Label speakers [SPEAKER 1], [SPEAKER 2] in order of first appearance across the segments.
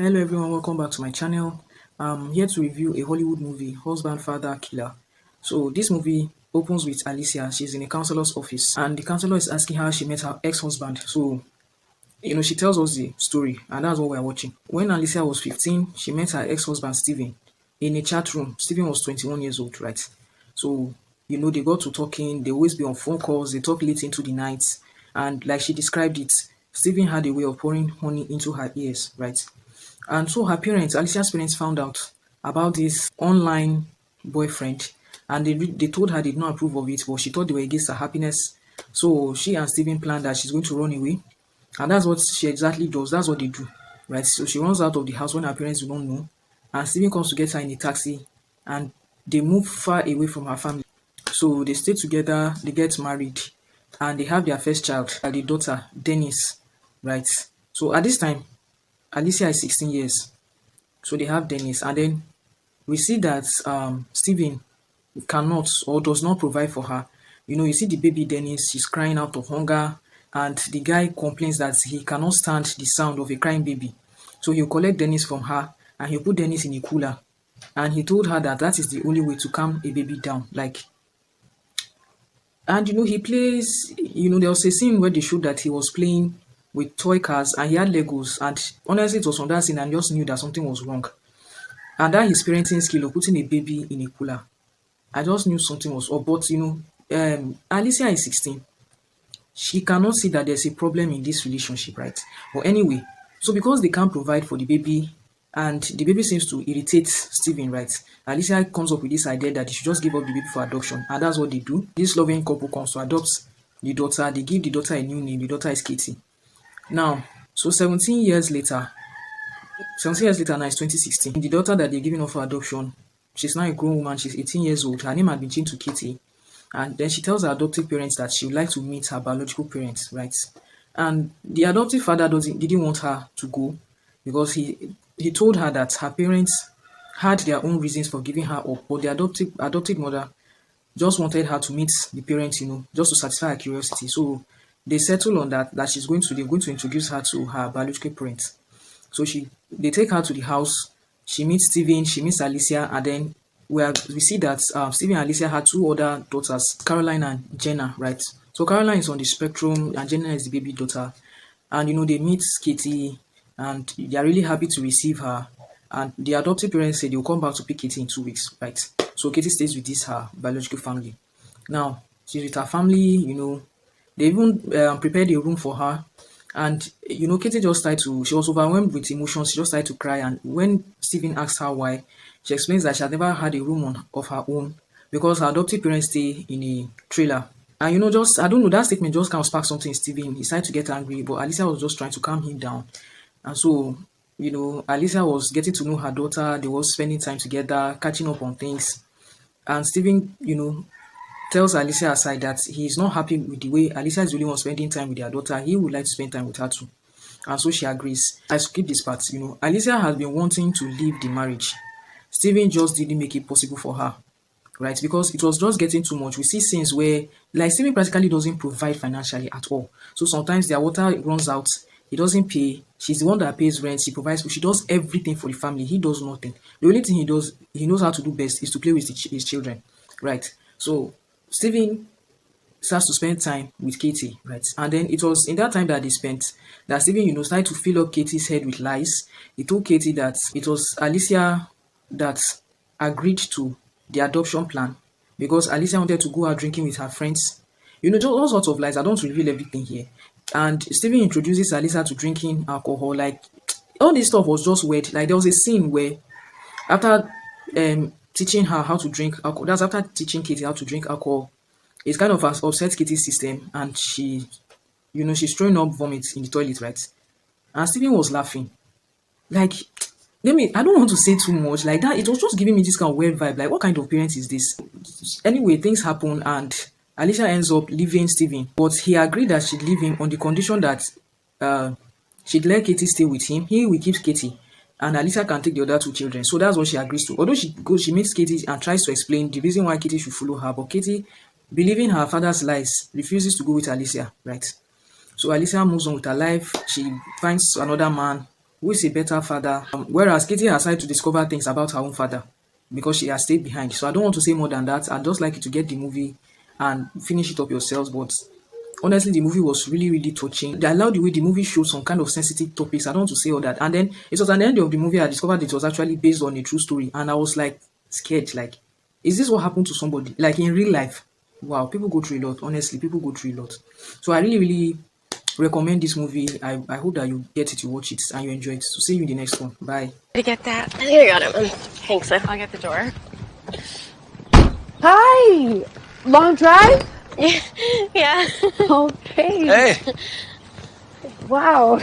[SPEAKER 1] Hello everyone, welcome back to my channel. I'm here to review a Hollywood movie, Husband.Father.Killer. So this movie opens with Alicia. She's in a counselor's office and the counselor is asking how she met her ex-husband. So, she tells us the story and that's what we're watching. When Alicia was 15, she met her ex-husband Steven in a chat room. Steven was 21 years old, right? So, they got to talking, they always be on phone calls, they talk late into the night. And like she described it, Steven had a way of pouring honey into her ears, right? And so her parents, Alicia's parents, found out about this online boyfriend, and they told her they did not approve of it, but she thought they were against her happiness. So she and Steven planned that she's going to run away, and that's what she exactly does. That's what they do, right? So she runs out of the house when her parents do not know, and Steven comes to get her in a taxi, and they move far away from her family. So they stay together, they get married, and they have their first child, the daughter, Dennis, right? So at this time, Alicia is 16 years. So they have Dennis. And then we see that Steven cannot or does not provide for her. You see the baby Dennis, she's crying out of hunger. And the guy complains that he cannot stand the sound of a crying baby. So he'll collect Dennis from her and he'll put Dennis in a cooler. And he told her that that is the only way to calm a baby down. And he plays, there was a scene where they showed that he was playing with toy cars and he had Legos. And honestly, it was from that scene I just knew that something was wrong. And that his parenting skill of putting a baby in a cooler, I just knew something was up. But Alicia is 16. She cannot see that there's a problem in this relationship, right? But anyway, so because they can't provide for the baby and the baby seems to irritate Steven, right? Alicia comes up with this idea that they should just give up the baby for adoption, and that's what they do. This loving couple comes to adopt the daughter. They give the daughter a new name. The daughter is Katie. Now, so 17 years later now is 2016. The daughter that they're giving up for adoption, she's now a grown woman. She's 18 years old. Her name had been changed to Katie. And then she tells her adoptive parents that she would like to meet her biological parents, right? And the adoptive father didn't want her to go because he told her that her parents had their own reasons for giving her up, but the adopted mother just wanted her to meet the parents, just to satisfy her curiosity. So they settled on that they're going to introduce her to her biological parents. So they take her to the house. She meets Steven, she meets Alicia, and then we see that Steven and Alicia had two other daughters, Caroline and Jenna, right? So Caroline is on the spectrum, and Jenna is the baby daughter. And they meet Katie, and they are really happy to receive her. And the adoptive parents say they'll come back to pick Katie in 2 weeks, right? So Katie stays with her biological family. Now she's with her family. They even prepared a room for her. And Katie just started she was overwhelmed with emotions. She just started to cry. And when Steven asked her why, she explains that she had never had a room of her own because her adoptive parents stay in a trailer. And I don't know, that statement just kind of sparked something in Steven. He started to get angry, but Alicia was just trying to calm him down. And so, Alicia was getting to know her daughter. They were spending time together, catching up on things. And Steven, tells Alicia aside that he is not happy with the way Alicia is the only one spending time with their daughter. He would like to spend time with her too. And so she agrees. I skip this part. Alicia has been wanting to leave the marriage. Steven just didn't make it possible for her, right? Because it was just getting too much. We see scenes where, Steven practically doesn't provide financially at all. So sometimes their water runs out. He doesn't pay. She's the one that pays rent. She provides food. She does everything for the family. He does nothing. The only thing he knows how to do best is to play with his children, right? So Steven starts to spend time with Katie, right? And then it was in that time that they spent that Steven, started to fill up Katie's head with lies. He told Katie that it was Alicia that agreed to the adoption plan because Alicia wanted to go out drinking with her friends. Just all sorts of lies. I don't reveal everything here. And Steven introduces Alicia to drinking alcohol. All this stuff was just weird. There was a scene where after teaching her how to drink alcohol, that's after teaching Katie how to drink alcohol, it's kind of has upset Katie's system and she's throwing up vomit in the toilet, right? And Steven was laughing. I don't want to say too much like that. It was just giving me this kind of weird vibe. What kind of parent is this? Anyway, things happen and Alicia ends up leaving Steven, but he agreed that she'd leave him on the condition that she'd let Katie stay with him. He will keep Katie, and Alicia can take the other two children. So that's what she agrees to. Although she meets Katie and tries to explain the reason why Katie should follow her, but Katie, believing her father's lies, refuses to go with Alicia, right? So Alicia moves on with her life. She finds another man who is a better father. Whereas Katie has tried to discover things about her own father because she has stayed behind. So I don't want to say more than that. I'd just like you to get the movie and finish it up yourselves. But honestly, the movie was really, really touching. I love the way the movie showed some kind of sensitive topics. I don't want to say all that. And then it was at the end of the movie I discovered it was actually based on a true story. And I was like scared, like, is this what happened to somebody? Like in real life. Wow, people go through a lot. Honestly, people go through a lot. So I really, really recommend this movie. I hope that you get it, you watch it, and you enjoy it. So see you in the next one. Bye.
[SPEAKER 2] To get that. I think I got it, Mom. Thanks. I'll get the door.
[SPEAKER 3] Hi! Long drive?
[SPEAKER 2] Yeah.
[SPEAKER 3] Okay.
[SPEAKER 4] Hey.
[SPEAKER 3] Wow.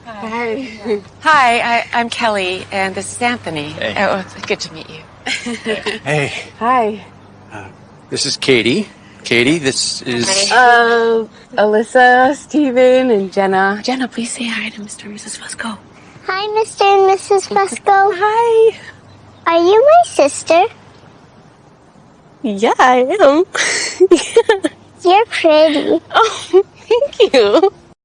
[SPEAKER 2] Hi. Hi, I'm Kelly, and this is Anthony.
[SPEAKER 4] Hey.
[SPEAKER 2] Oh, it's good to meet you.
[SPEAKER 4] Hey.
[SPEAKER 3] Hi.
[SPEAKER 4] This is Katie. Katie, this is...
[SPEAKER 3] Alyssa, Steven, and Jenna.
[SPEAKER 2] Jenna, please say hi to Mr. and Mrs. Fusco.
[SPEAKER 5] Hi, Mr. and Mrs. Fusco.
[SPEAKER 3] Hi.
[SPEAKER 5] Are you my sister?
[SPEAKER 3] Yeah, I am.
[SPEAKER 5] You're pretty.
[SPEAKER 3] Oh, thank you.